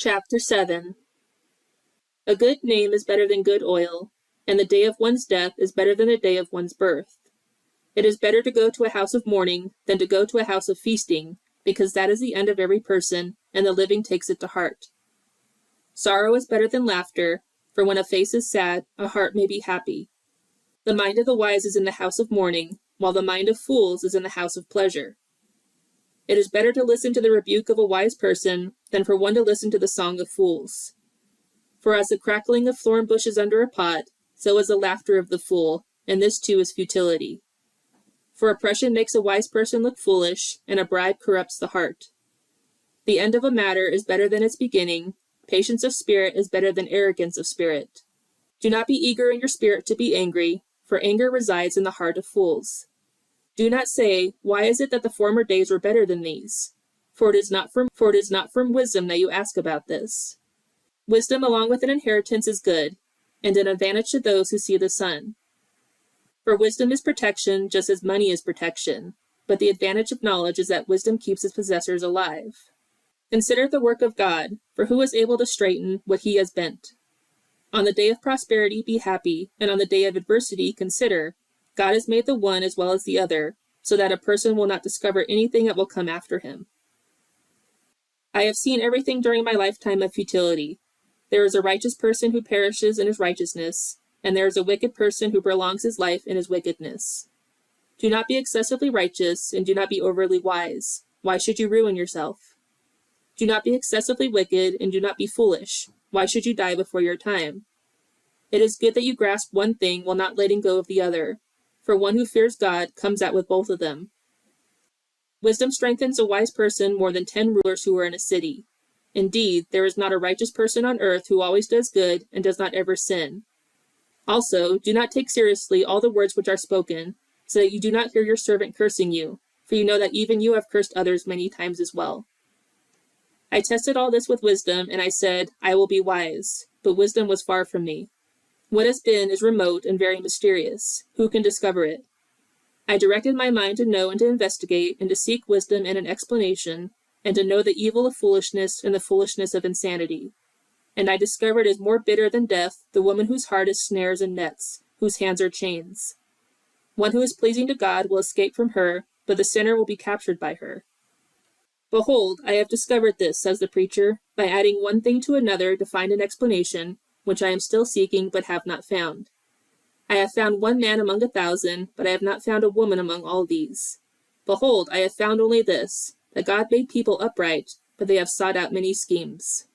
Chapter 7. A good name is better than good oil, and the day of one's death is better than the day of one's birth. It is better to go to a house of mourning than to go to a house of feasting, because that is the end of every person, and the living takes it to heart. Sorrow is better than laughter, for when a face is sad, a heart may be happy. The mind of the wise is in the house of mourning, while the mind of fools is in the house of pleasure. It is better to listen to the rebuke of a wise person than for one to listen to the song of fools. For as the crackling of thorn bushes under a pot, so is the laughter of the fool, and this too is futility. For oppression makes a wise person look foolish, and a bribe corrupts the heart. The end of a matter is better than its beginning. Patience of spirit is better than arrogance of spirit. Do not be eager in your spirit to be angry, for anger resides in the heart of fools. Do not say, "Why is it that the former days were better than these?" For it is not from wisdom that you ask about this. Wisdom along with an inheritance is good, and an advantage to those who see the sun. For wisdom is protection just as money is protection, but the advantage of knowledge is that wisdom keeps its possessors alive. Consider the work of God, for who is able to straighten what he has bent? On the day of prosperity be happy, and on the day of adversity consider, God has made the one as well as the other, so that a person will not discover anything that will come after him. I have seen everything during my lifetime of futility. There is a righteous person who perishes in his righteousness, and there is a wicked person who prolongs his life in his wickedness. Do not be excessively righteous, and do not be overly wise. Why should you ruin yourself? Do not be excessively wicked, and do not be foolish. Why should you die before your time? It is good that you grasp one thing while not letting go of the other, for one who fears God comes out with both of them. Wisdom strengthens a wise person more than 10 rulers who are in a city. Indeed, there is not a righteous person on earth who always does good and does not ever sin. Also, do not take seriously all the words which are spoken, so that you do not hear your servant cursing you, for you know that even you have cursed others many times as well. I tested all this with wisdom, and I said, I will be wise, but wisdom was far from me. What has been is remote and very mysterious. Who can discover it? I directed my mind to know and to investigate, and to seek wisdom and an explanation, and to know the evil of foolishness and the foolishness of insanity. And I discovered as more bitter than death the woman whose heart is snares and nets, whose hands are chains. One who is pleasing to God will escape from her, but the sinner will be captured by her. Behold, I have discovered this, says the preacher, by adding one thing to another to find an explanation, which I am still seeking but have not found. I have found one man among 1,000, but I have not found a woman among all these. Behold, I have found only this, that God made people upright, but they have sought out many schemes.